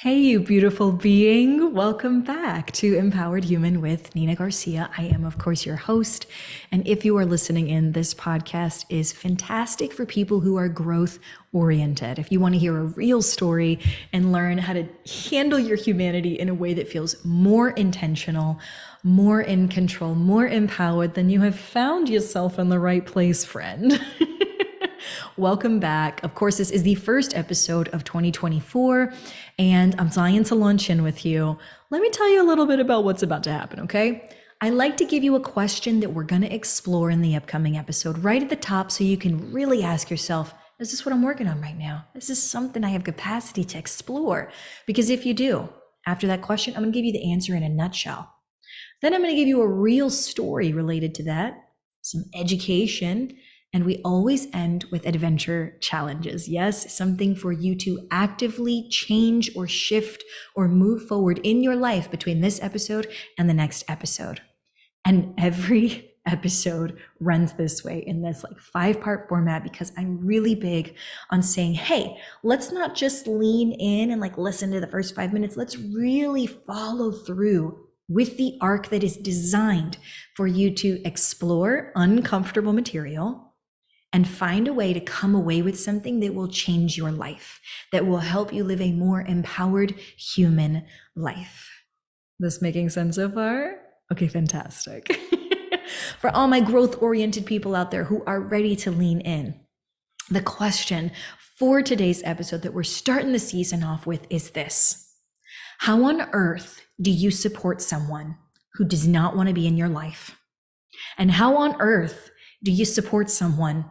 Hey, you beautiful being. Welcome back to Empowered Human with Nina Garcia. I am, of course, your host. And if you are listening in, this podcast is fantastic for people who are growth oriented. If you want to hear a real story and learn how to handle your humanity in a way that feels more intentional, more in control, more empowered, then you have found yourself in the right place, friend. Welcome back. Of course, this is the first episode of 2024, and I'm dying to launch in with you. Let me tell you a little bit about what's about to happen, okay? I like to give you a question that we're going to explore in the upcoming episode right at the top so you can really ask yourself, is this what I'm working on right now? Is this something I have capacity to explore? Because if you do, after that question, I'm going to give you the answer in a nutshell. Then I'm going to give you a real story related to that, some education, and we always end with adventure challenges. Yes, something for you to actively change or shift or move forward in your life between this episode and the next episode. And every episode runs this way in this 5-part format because I'm really big on saying, hey, let's not just lean in and listen to the first 5 minutes. Let's really follow through with the arc that is designed for you to explore uncomfortable material and find a way to come away with something that will change your life, that will help you live a more empowered human life. This making sense so far? Okay, fantastic. For all my growth-oriented people out there who are ready to lean in, the question for today's episode that we're starting the season off with is this: how on earth do you support someone who does not want to be in your life? And how on earth do you support someone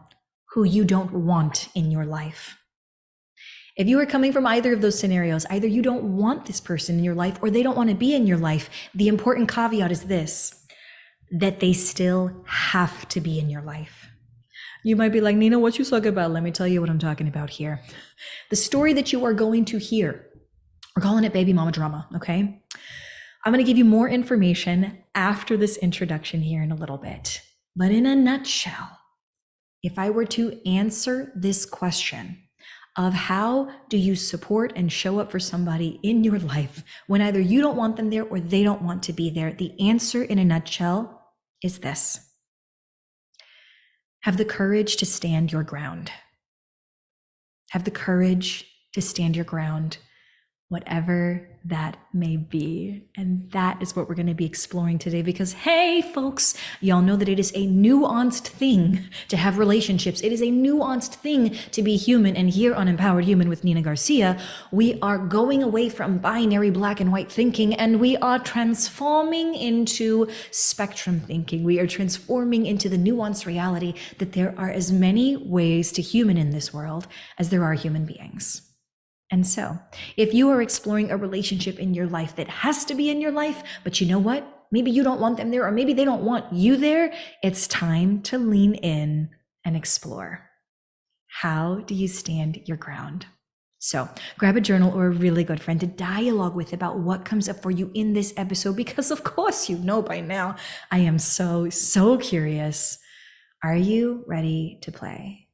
who you don't want in your life? If you are coming from either of those scenarios, either you don't want this person in your life or they don't want to be in your life, the important caveat is this, that they still have to be in your life. You might be like, Nina, what you talking about? Let me tell you what I'm talking about here. The story that you are going to hear, we're calling it baby mama drama, okay? I'm going to give you more information after this introduction here in a little bit. But in a nutshell, if I were to answer this question of how do you support and show up for somebody in your life when either you don't want them there or they don't want to be there, the answer in a nutshell is this: have the courage to stand your ground. Have the courage to stand your ground, whatever that may be. And that is what we're going to be exploring today because, hey, folks, y'all know that it is a nuanced thing to have relationships. It is a nuanced thing to be human. And here on Empowered Human with Nina Garcia, we are going away from binary black and white thinking and we are transforming into spectrum thinking. We are transforming into the nuanced reality that there are as many ways to human in this world as there are human beings. And so, if you are exploring a relationship in your life that has to be in your life, but you know what? Maybe you don't want them there, or maybe they don't want you there. It's time to lean in and explore. How do you stand your ground? So grab a journal or a really good friend to dialogue with about what comes up for you in this episode, because of course you know by now, I am so curious. Are you ready to play?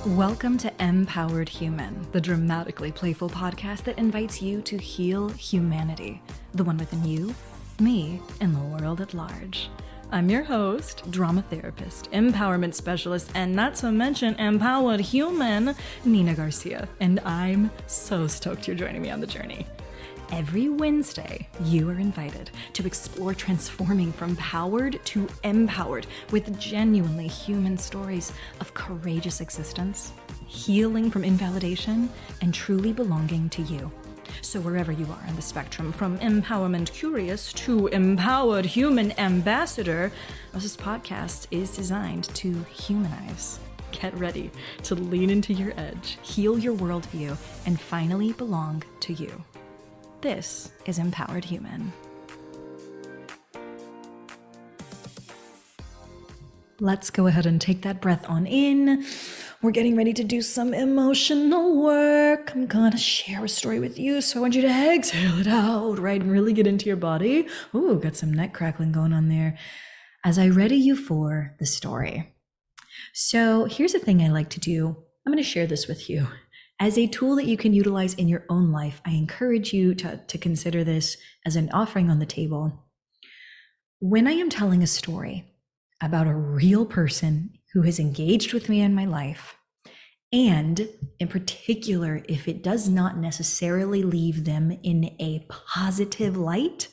Welcome to Empowered Human, the dramatically playful podcast that invites you to heal humanity, the one within you, me, and the world at large. I'm your host, drama therapist, empowerment specialist, and not to mention empowered human, Nina Garcia, and I'm so stoked you're joining me on the journey. Every Wednesday, you are invited to explore transforming from powered to empowered with genuinely human stories of courageous existence, healing from invalidation, and truly belonging to you. So wherever you are on the spectrum, from empowerment curious to empowered human ambassador, this podcast is designed to humanize. Get ready to lean into your edge, heal your worldview, and finally belong to you. This is Empowered Human. Let's go ahead and take that breath on in. We're getting ready to do some emotional work. I'm gonna share a story with you, so I want you to exhale it out, right? And really get into your body. Ooh, got some neck crackling going on there. As I ready you for the story. So here's a thing I like to do. I'm going to share this with you. As a tool that you can utilize in your own life, I encourage you to consider this as an offering on the table. When I am telling a story about a real person who has engaged with me in my life, and in particular, if it does not necessarily leave them in a positive light,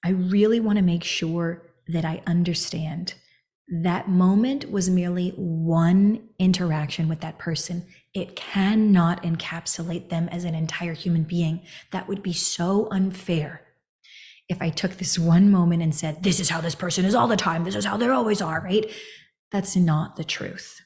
I really want to make sure that I understand that moment was merely one interaction with that person. It cannot encapsulate them as an entire human being. That would be so unfair if I took this one moment and said, this is how this person is all the time, this is how they always are, right? That's not the truth.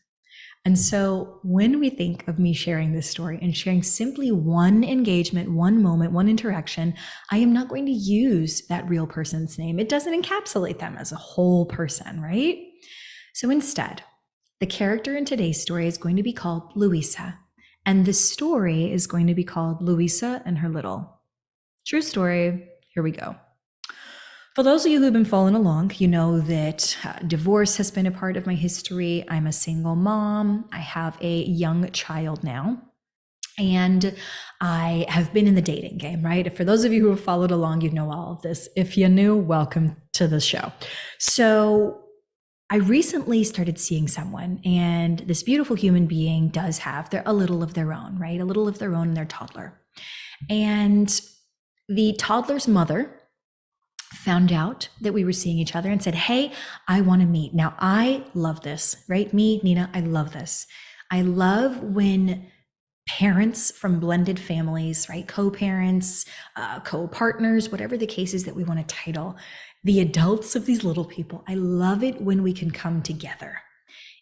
And so when we think of me sharing this story and sharing simply one engagement, one moment, one interaction, I am not going to use that real person's name. It doesn't encapsulate them as a whole person, right? So instead, the character in today's story is going to be called Louisa, and the story is going to be called Louisa and Her Little. True story. Here we go. For those of you who've been following along, you know that divorce has been a part of my history. I'm a single mom. I have a young child now. And I have been in the dating game, right? For those of you who have followed along, you know all of this. If you're new, welcome to the show. So I recently started seeing someone, and this beautiful human being does have a little of their own, right? A little of their own in their toddler. And the toddler's mother found out that we were seeing each other and said, hey, I want to meet. Now, I love this, right? Me, Nina, I love this. I love when parents from blended families, right? Co-parents, co-partners, whatever the case is that we want to title, the adults of these little people. I love it when we can come together.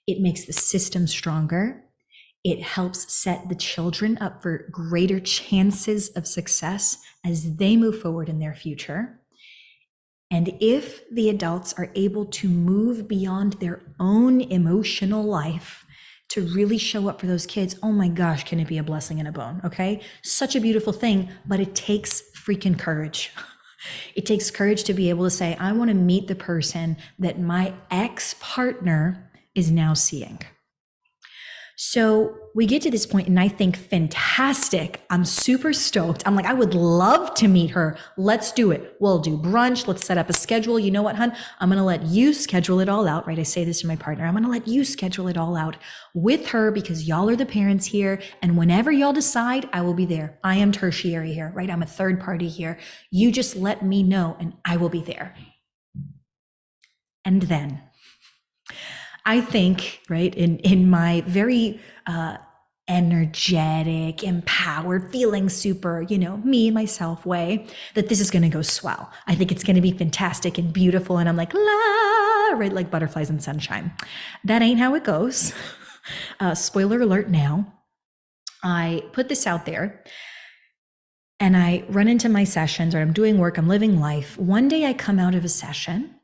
It makes the system stronger. It helps set the children up for greater chances of success as they move forward in their future. And if the adults are able to move beyond their own emotional life to really show up for those kids, oh my gosh, can it be a blessing and a bone, okay? Such a beautiful thing, but it takes freaking courage. It takes courage to be able to say, I want to meet the person that my ex-partner is now seeing. So we get to this point and I think, fantastic. I'm super stoked. I'm like, I would love to meet her. Let's do it. We'll do brunch. Let's set up a schedule. You know what, hun? I'm going to let you schedule it all out, right? I say this to my partner. I'm going to let you schedule it all out with her because y'all are the parents here. And whenever y'all decide, I will be there. I am tertiary here, right? I'm a third party here. You just let me know and I will be there. And then I think, right, in my very energetic, empowered, feeling super, me, myself way, that this is going to go swell. I think it's going to be fantastic and beautiful. And I'm like, la, right, like butterflies and sunshine. That ain't how it goes. Spoiler alert now. I put this out there and I run into my sessions, or I'm doing work, I'm living life. One day I come out of a session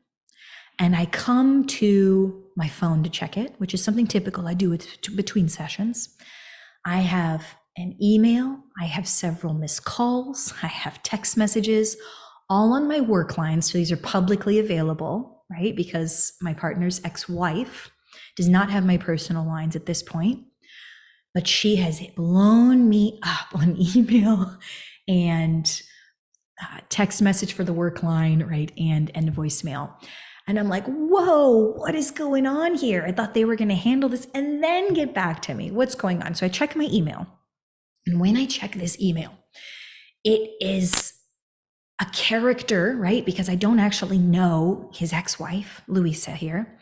and I come to my phone to check it, which is something typical I do between sessions. I have an email, I have several missed calls, I have text messages, all on my work line. So these are publicly available, right? Because my partner's ex-wife does not have my personal lines at this point, but she has blown me up on email and text message for the work line, right? And voicemail. And I'm like, whoa, what is going on here? I thought they were going to handle this and then get back to me. What's going on? So I check my email. And when I check this email, it is a character, right? Because I don't actually know his ex-wife, Louisa here.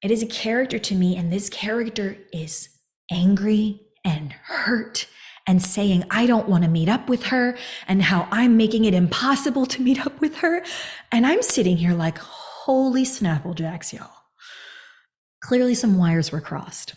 It is a character to me. And this character is angry and hurt and saying, I don't want to meet up with her and how I'm making it impossible to meet up with her. And I'm sitting here like, holy Snapple Jacks, y'all. Clearly some wires were crossed.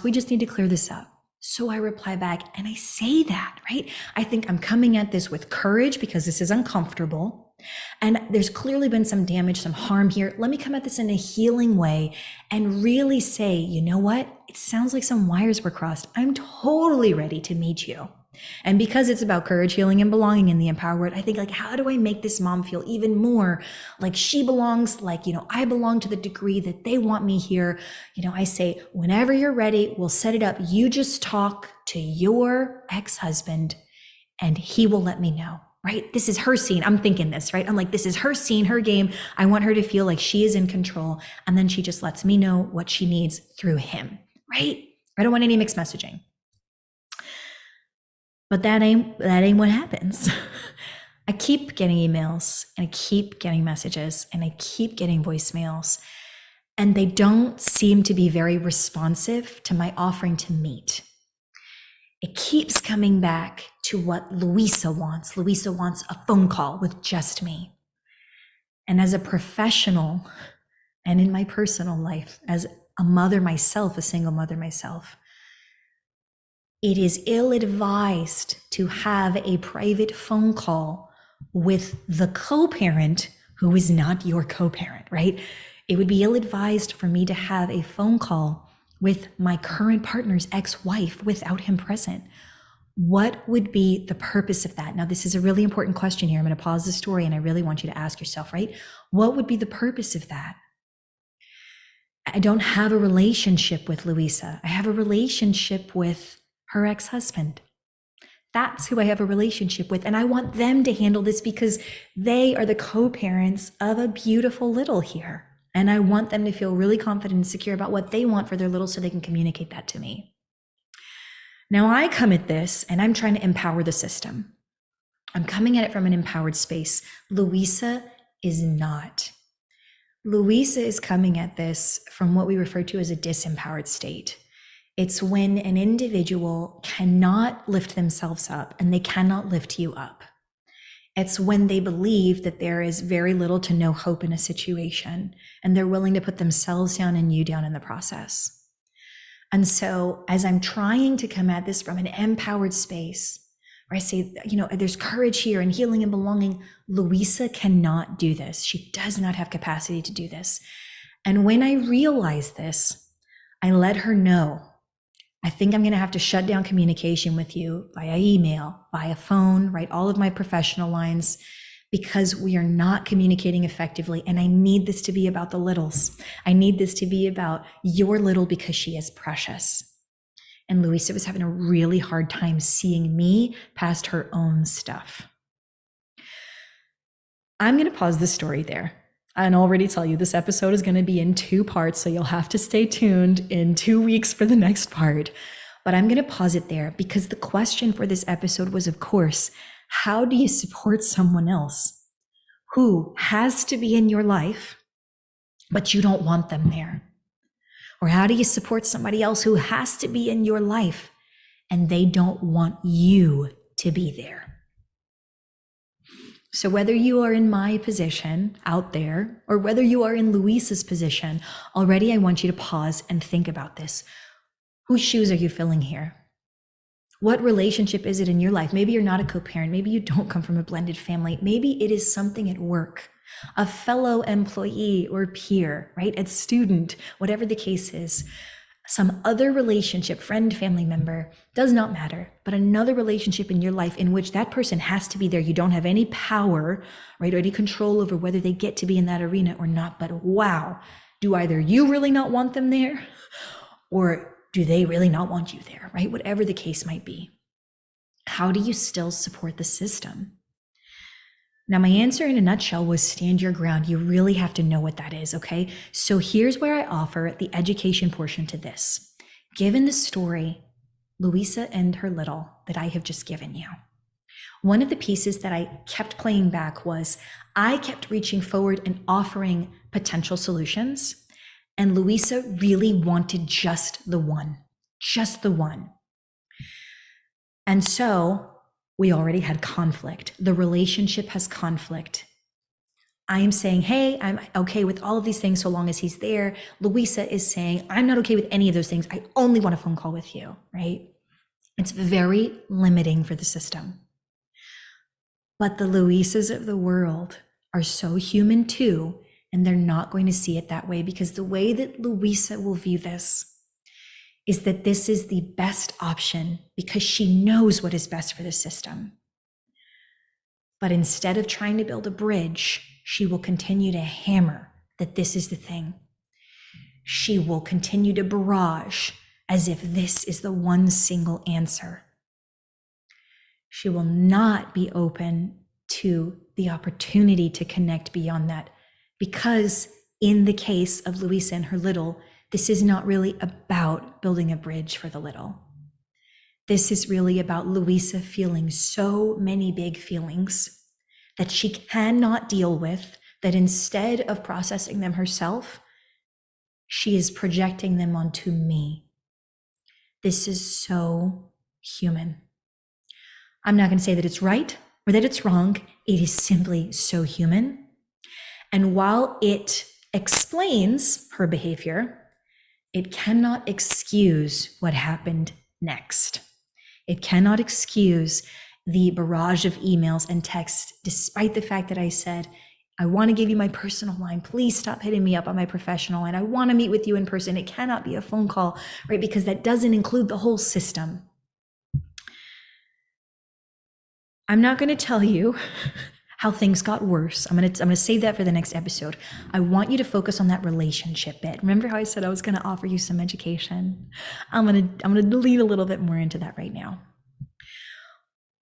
We just need to clear this up. So I reply back and I say that, right? I think I'm coming at this with courage because this is uncomfortable. And there's clearly been some damage, some harm here. Let me come at this in a healing way and really say, you know what? It sounds like some wires were crossed. I'm totally ready to meet you. And because it's about courage, healing, and belonging in the Empower Word, I think like, how do I make this mom feel even more like she belongs, like, I belong to the degree that they want me here. I say, whenever you're ready, we'll set it up. You just talk to your ex-husband and he will let me know, right? This is her scene. I'm thinking this, right? I'm like, this is her scene, her game. I want her to feel like she is in control. And then she just lets me know what she needs through him, right? I don't want any mixed messaging. But that ain't what happens. I keep getting emails and I keep getting messages and I keep getting voicemails, and they don't seem to be very responsive to my offering to meet. It keeps coming back to what Louisa wants. Louisa wants a phone call with just me. And as a professional and in my personal life, as a mother myself, a single mother myself, it is ill-advised to have a private phone call with the co-parent who is not your co-parent, right? It would be ill-advised for me to have a phone call with my current partner's ex-wife without him present. What would be the purpose of that? Now, this is a really important question here. I'm going to pause the story and I really want you to ask yourself, right? What would be the purpose of that? I don't have a relationship with Louisa. I have a relationship with her ex-husband. That's who I have a relationship with. And I want them to handle this because they are the co-parents of a beautiful little here. And I want them to feel really confident and secure about what they want for their little so they can communicate that to me. Now I come at this and I'm trying to empower the system. I'm coming at it from an empowered space. Louisa is not. Louisa is coming at this from what we refer to as a disempowered state. It's when an individual cannot lift themselves up and they cannot lift you up. It's when they believe that there is very little to no hope in a situation and they're willing to put themselves down and you down in the process. And so as I'm trying to come at this from an empowered space, where I say, there's courage here and healing and belonging, Louisa cannot do this. She does not have capacity to do this. And when I realize this, I let her know, I think I'm going to have to shut down communication with you via email, via phone, right? All of my professional lines, because we are not communicating effectively. And I need this to be about the littles. I need this to be about your little because she is precious. And Louisa was having a really hard time seeing me past her own stuff. I'm going to pause the story there and already tell you this episode is going to be in 2 parts. So you'll have to stay tuned in 2 weeks for the next part. But I'm going to pause it there because the question for this episode was, of course, how do you support someone else who has to be in your life, but you don't want them there? Or how do you support somebody else who has to be in your life and they don't want you to be there? So whether you are in my position out there or whether you are in Louisa's position, already I want you to pause and think about this. Whose shoes are you filling here? What relationship is it in your life? Maybe you're not a co-parent. Maybe you don't come from a blended family. Maybe it is something at work, a fellow employee or peer, right? A student, whatever the case is. Some other relationship, friend, family member, does not matter, but another relationship in your life in which that person has to be there. You don't have any power, right, or any control over whether they get to be in that arena or not. But wow, do either you really not want them there or do they really not want you there, right? Whatever the case might be. How do you still support the system? Now, my answer in a nutshell was stand your ground. You really have to know what that is, okay? So here's where I offer the education portion to this. Given the story, Louisa and her little, that I have just given you, one of the pieces that I kept playing back was I kept reaching forward and offering potential solutions. And Louisa really wanted just the one. And so we already had conflict. The relationship has conflict. I am saying, hey, I'm okay with all of these things so long as he's there. Louisa is saying, I'm not okay with any of those things. I only want a phone call with you, right? It's very limiting for the system. But the Louisas of the world are so human too, and they're not going to see it that way because the way that Louisa will view this is that this is the best option because she knows what is best for the system. But instead of trying to build a bridge, she will continue to hammer that this is the thing. She will continue to barrage as if this is the one single answer. She will not be open to the opportunity to connect beyond that, because in the case of Louisa and her little, this is not really about building a bridge for the little. This is really about Louisa feeling so many big feelings that she cannot deal with, that instead of processing them herself, she is projecting them onto me. This is so human. I'm not going to say that it's right or that it's wrong. It is simply so human. And while it explains her behavior, it cannot excuse what happened next. It cannot excuse the barrage of emails and texts, despite the fact that I said, I want to give you my personal line. Please stop hitting me up on my professional line. I want to meet with you in person. It cannot be a phone call, right? Because that doesn't include the whole system. I'm not going to tell you how things got worse. I'm going to save that for the next episode. I want you to focus on that relationship bit. Remember how I said I was going to offer you some education? I'm going to lean a little bit more into that right now.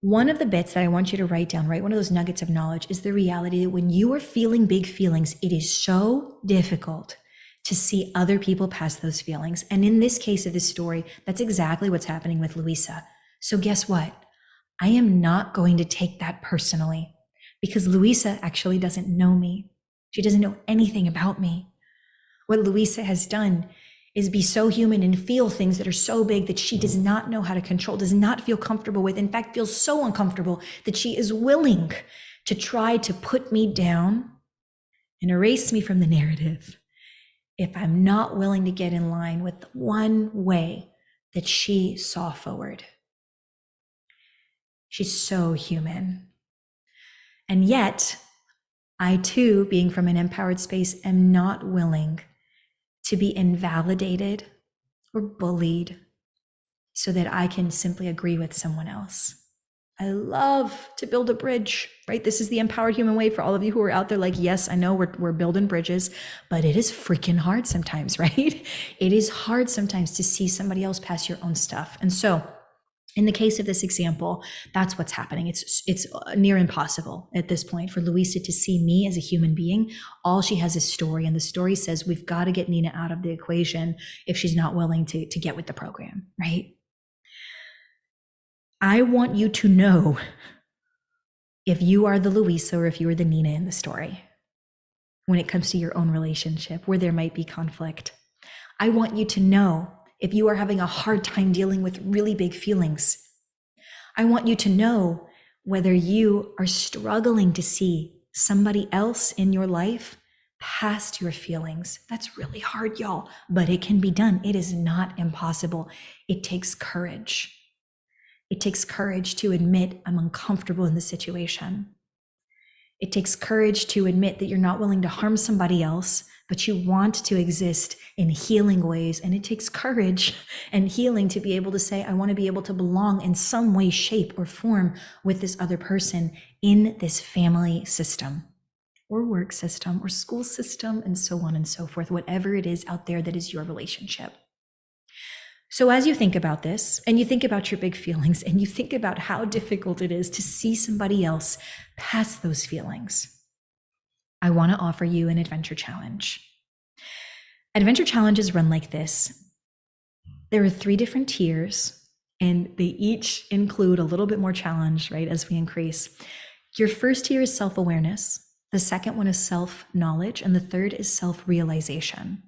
One of the bits that I want you to write down, right, one of those nuggets of knowledge, is the reality that when you are feeling big feelings, it is so difficult to see other people past those feelings. And in this case of this story, that's exactly what's happening with Louisa. So guess what? I am not going to take that personally, because Louisa actually doesn't know me. She doesn't know anything about me. What Louisa has done is be so human and feel things that are so big that she does not know how to control, does not feel comfortable with, in fact, feels so uncomfortable that she is willing to try to put me down and erase me from the narrative if I'm not willing to get in line with the one way that she saw forward. She's so human. And yet, I too, being from an empowered space, am not willing to be invalidated or bullied so that I can simply agree with someone else. I love to build a bridge, right? This is the empowered human way for all of you who are out there like, yes, I know we're building bridges, but it is freaking hard sometimes, right? It is hard sometimes to see somebody else past your own stuff. And so in the case of this example, that's what's happening. It's near impossible at this point for Louisa to see me as a human being. All she has is story, and the story says we've got to get Nina out of the equation if she's not willing to get with the program, right? I want you to know if you are the Louisa or if you are the Nina in the story when it comes to your own relationship where there might be conflict. I want you to know if you are having a hard time dealing with really big feelings. I want you to know whether you are struggling to see somebody else in your life past your feelings. That's really hard, y'all, but it can be done. It is not impossible. It takes courage. It takes courage to admit I'm uncomfortable in the situation. It takes courage to admit that you're not willing to harm somebody else, but you want to exist in healing ways. And it takes courage and healing to be able to say, I want to be able to belong in some way, shape, or form with this other person in this family system or work system or school system and so on and so forth, whatever it is out there that is your relationship. So as you think about this and you think about your big feelings and you think about how difficult it is to see somebody else past those feelings, I want to offer you an adventure challenge. Adventure challenges run like this. There are 3 different tiers and they each include a little bit more challenge, right, as we increase. Your first tier is self-awareness. The second one is self-knowledge. And the third is self-realization.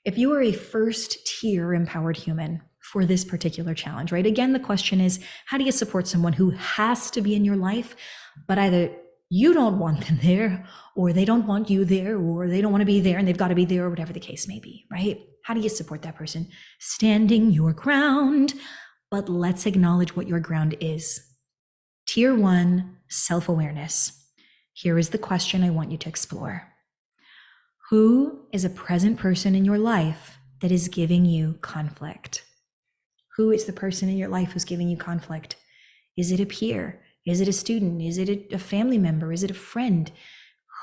If you are a first tier empowered human for this particular challenge, right? Again, the question is, how do you support someone who has to be in your life, but either you don't want them there, or they don't want you there, or they don't want to be there and they've got to be there, or whatever the case may be, right? How do you support that person? Standing your ground, but let's acknowledge what your ground is. Tier 1, self-awareness. Here is the question I want you to explore. Who is a present person in your life that is giving you conflict? Who is the person in your life who's giving you conflict? Is it a peer? Is it a student? Is it a family member? Is it a friend?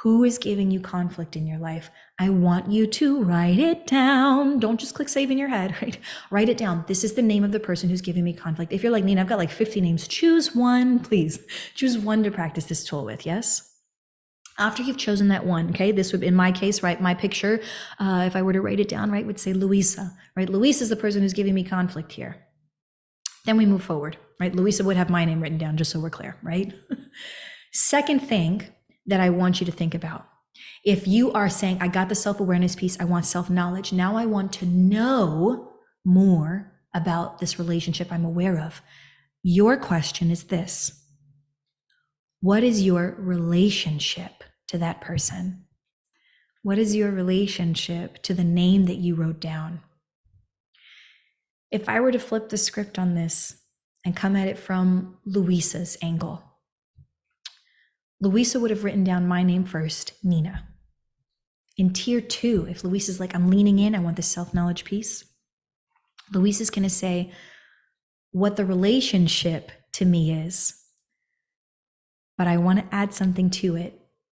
Who is giving you conflict in your life? I want you to write it down. Don't just click save in your head, right? Write it down. This is the name of the person who's giving me conflict. If you're like, Nina, I've got like 50 names. Choose one, please. Choose one to practice this tool with, yes? After you've chosen that one, okay, this would, in my case, right, my picture, if I were to write it down, right, would say Louisa, right? Louisa is the person who's giving me conflict here. Then we move forward, right? Louisa would have my name written down, just so we're clear, right? Second thing that I want you to think about, if you are saying, I got the self-awareness piece, I want self-knowledge, now I want to know more about this relationship I'm aware of. Your question is this: what is your relationship to that person? What is your relationship to the name that you wrote down? If I were to flip the script on this and come at it from Louisa's angle, Louisa would have written down my name first, Nina. In tier 2, if Louisa's like, I'm leaning in, I want the self-knowledge piece, Louisa's going to say what the relationship to me is, but I want to add something to it.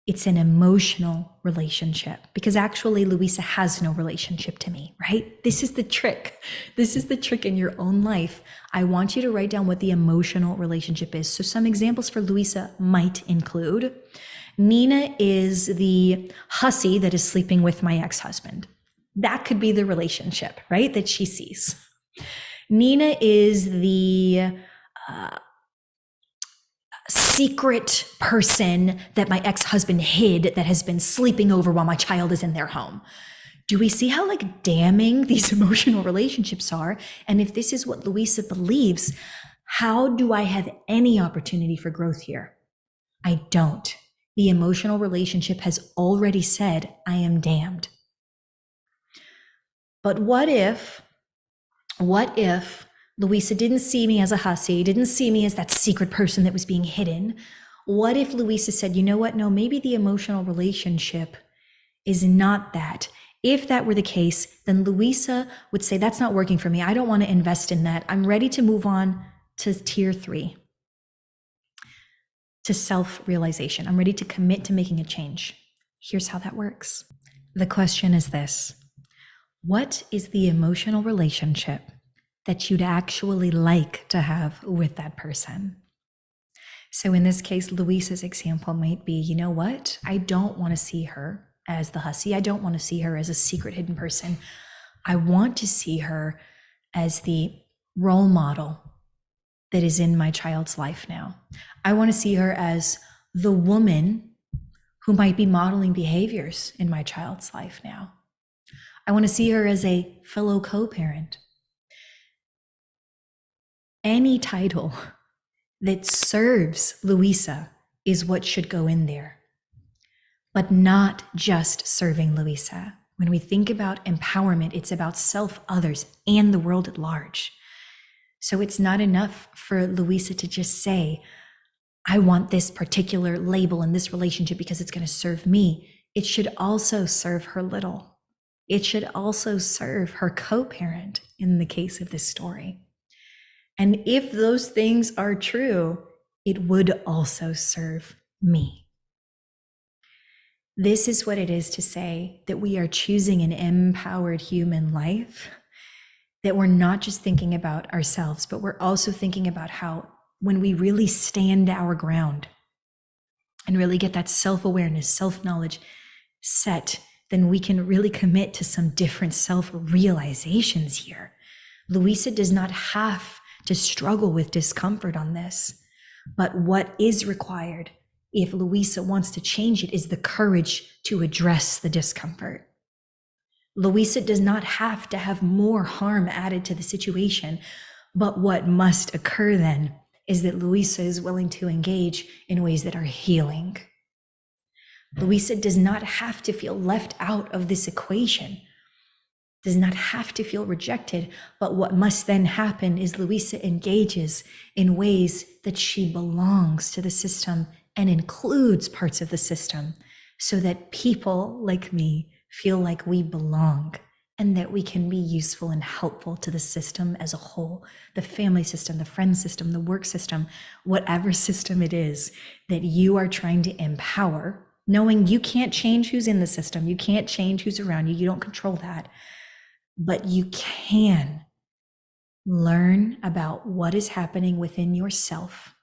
It's an emotional relationship, because actually Louisa has no relationship to me, right? This is the trick. This is the trick in your own life. I want you to write down what the emotional relationship is. So some examples for Louisa might include, Nina is the hussy that is sleeping with my ex-husband. That could be the relationship, right, that she sees. Nina is the secret person that my ex-husband hid that has been sleeping over while my child is in their home. Do we see how like damning these emotional relationships are? And if this is what Louisa believes, how do I have any opportunity for growth here? I don't. The emotional relationship has already said, I am damned. But what if Louisa didn't see me as a hussy, didn't see me as that secret person that was being hidden? What if Louisa said, you know what? No, maybe the emotional relationship is not that. If that were the case, then Louisa would say, that's not working for me. I don't want to invest in that. I'm ready to move on to tier 3, to self-realization. I'm ready to commit to making a change. Here's how that works. The question is this: what is the emotional relationship that you'd actually like to have with that person? So in this case, Louisa's example might be, you know what? I don't want to see her as the hussy. I don't want to see her as a secret hidden person. I want to see her as the role model that is in my child's life now. I want to see her as the woman who might be modeling behaviors in my child's life now. I want to see her as a fellow co-parent. Any title that serves Louisa is what should go in there, but not just serving Louisa. When we think about empowerment, it's about self, others, and the world at large. So it's not enough for Louisa to just say, I want this particular label in this relationship because it's going to serve me. It should also serve her little. It should also serve her co-parent in the case of this story. And if those things are true, it would also serve me. This is what it is to say that we are choosing an empowered human life, that we're not just thinking about ourselves, but we're also thinking about how when we really stand our ground and really get that self-awareness, self-knowledge set, then we can really commit to some different self-realizations here. Louisa does not have to struggle with discomfort on this, but what is required if Louisa wants to change it is the courage to address the discomfort. Louisa does not have to have more harm added to the situation, but what must occur then is that Louisa is willing to engage in ways that are healing. Louisa does not have to feel left out of this equation, does not have to feel rejected, but what must then happen is Louisa engages in ways that she belongs to the system and includes parts of the system so that people like me feel like we belong and that we can be useful and helpful to the system as a whole, the family system, the friend system, the work system, whatever system it is that you are trying to empower, knowing you can't change who's in the system, you can't change who's around you, you don't control that, but you can learn about what is happening within yourself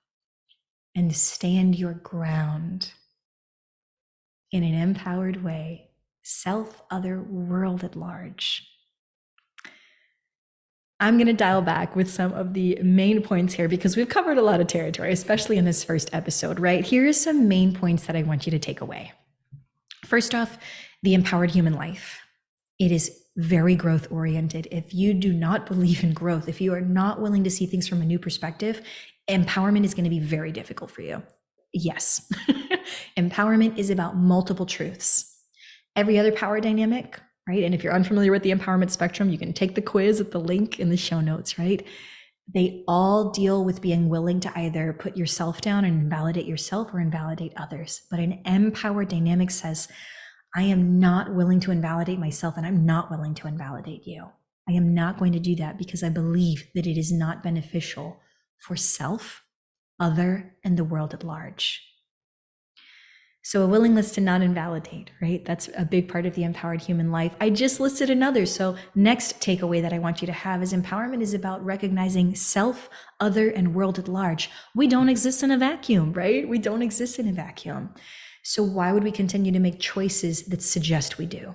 and stand your ground in an empowered way, self, other, world at large. I'm going to dial back with some of the main points here because we've covered a lot of territory, especially in this first episode, right? Here are some main points that I want you to take away. First off, the empowered human life. It is very growth oriented. If you do not believe in growth, if you are not willing to see things from a new perspective, empowerment is going to be very difficult for you. Yes, empowerment is about multiple truths. Every other power dynamic, right? And if you're unfamiliar with the empowerment spectrum, you can take the quiz at the link in the show notes, right? They all deal with being willing to either put yourself down and invalidate yourself or invalidate others. But an empowered dynamic says, I am not willing to invalidate myself and I'm not willing to invalidate you. I am not going to do that because I believe that it is not beneficial for self, other, and the world at large. So a willingness to not invalidate, right? That's a big part of the empowered human life. I just listed another. So next takeaway that I want you to have is empowerment is about recognizing self, other, and world at large. We don't exist in a vacuum, right? We don't exist in a vacuum. So why would we continue to make choices that suggest we do?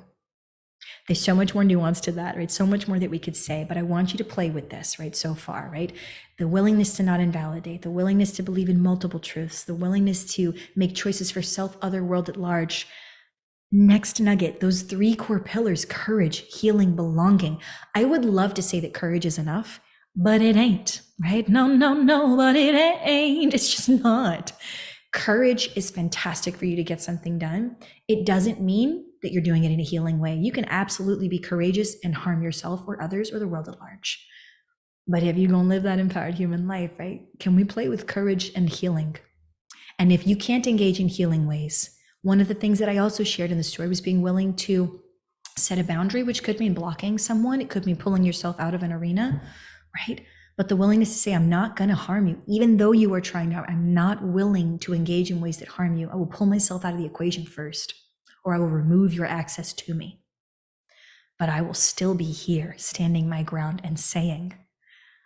There's so much more nuance to that, right? So much more that we could say, but I want you to play with this, right? So far, right? The willingness to not invalidate, the willingness to believe in multiple truths, the willingness to make choices for self, other, world at large. Next nugget, those three core pillars: courage, healing, belonging. I would love to say that courage is enough, but it ain't, right? No, but it ain't. It's just not. Courage is fantastic for you to get something done. It doesn't mean that you're doing it in a healing way. You can absolutely be courageous and harm yourself or others or the world at large. But if you're going to live that empowered human life, right? Can we play with courage and healing? And if you can't engage in healing ways, one of the things that I also shared in the story was being willing to set a boundary, which could mean blocking someone. It could mean pulling yourself out of an arena, right? But the willingness to say, I'm not going to harm you, even though you are trying to harm, I'm not willing to engage in ways that harm you. I will pull myself out of the equation first, or I will remove your access to me. But I will still be here, standing my ground and saying,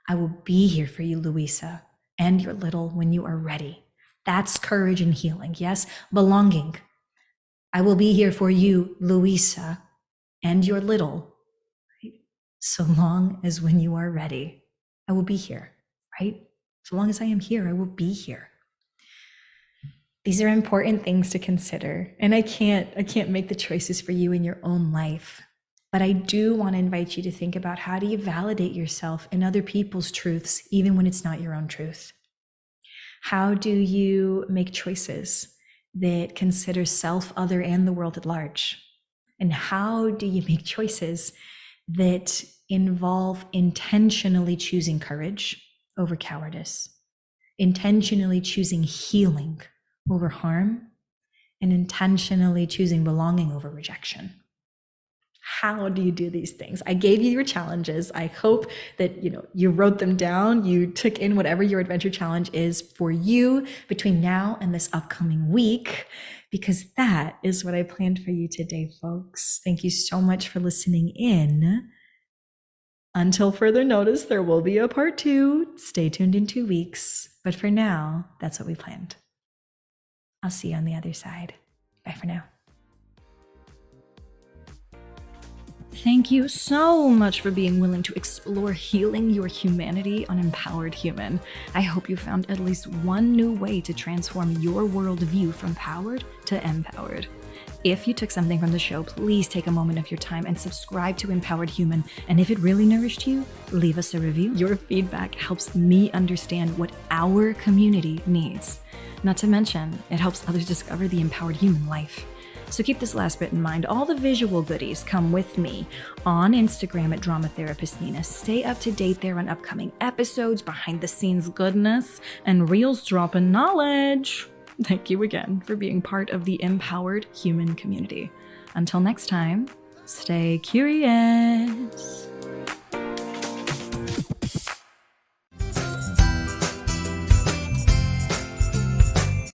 I will be here for you, Louisa, and your little when you are ready. That's courage and healing. Yes, belonging. I will be here for you, Louisa, and your little, right? So long as when you are ready. I will be here, right? So long as I am here, I will be here. These are important things to consider. And I can't make the choices for you in your own life. But I do want to invite you to think about, how do you validate yourself in other people's truths, even when it's not your own truth? How do you make choices that consider self, other, and the world at large? And how do you make choices that involve intentionally choosing courage over cowardice, intentionally choosing healing over harm, and intentionally choosing belonging over rejection? How do you do these things? I gave you your challenges. I hope that you wrote them down. You took in whatever your adventure challenge is for you between now and this upcoming week, because that is what I planned for you today, folks. Thank you so much for listening in. Until further notice, there will be a part 2. Stay tuned in 2 weeks. But for now, that's what we planned. I'll see you on the other side. Bye for now. Thank you so much for being willing to explore healing your humanity on Empowered Human. I hope you found at least one new way to transform your worldview from powered to empowered. If you took something from the show, please take a moment of your time and subscribe to Empowered Human. And if it really nourished you, leave us a review. Your feedback helps me understand what our community needs. Not to mention, it helps others discover the empowered human life. So keep this last bit in mind. All the visual goodies come with me on Instagram at Drama Therapist Nina. Stay up to date there on upcoming episodes, behind the scenes goodness, and reels dropping knowledge. Thank you again for being part of the empowered human community. Until next time, Stay curious.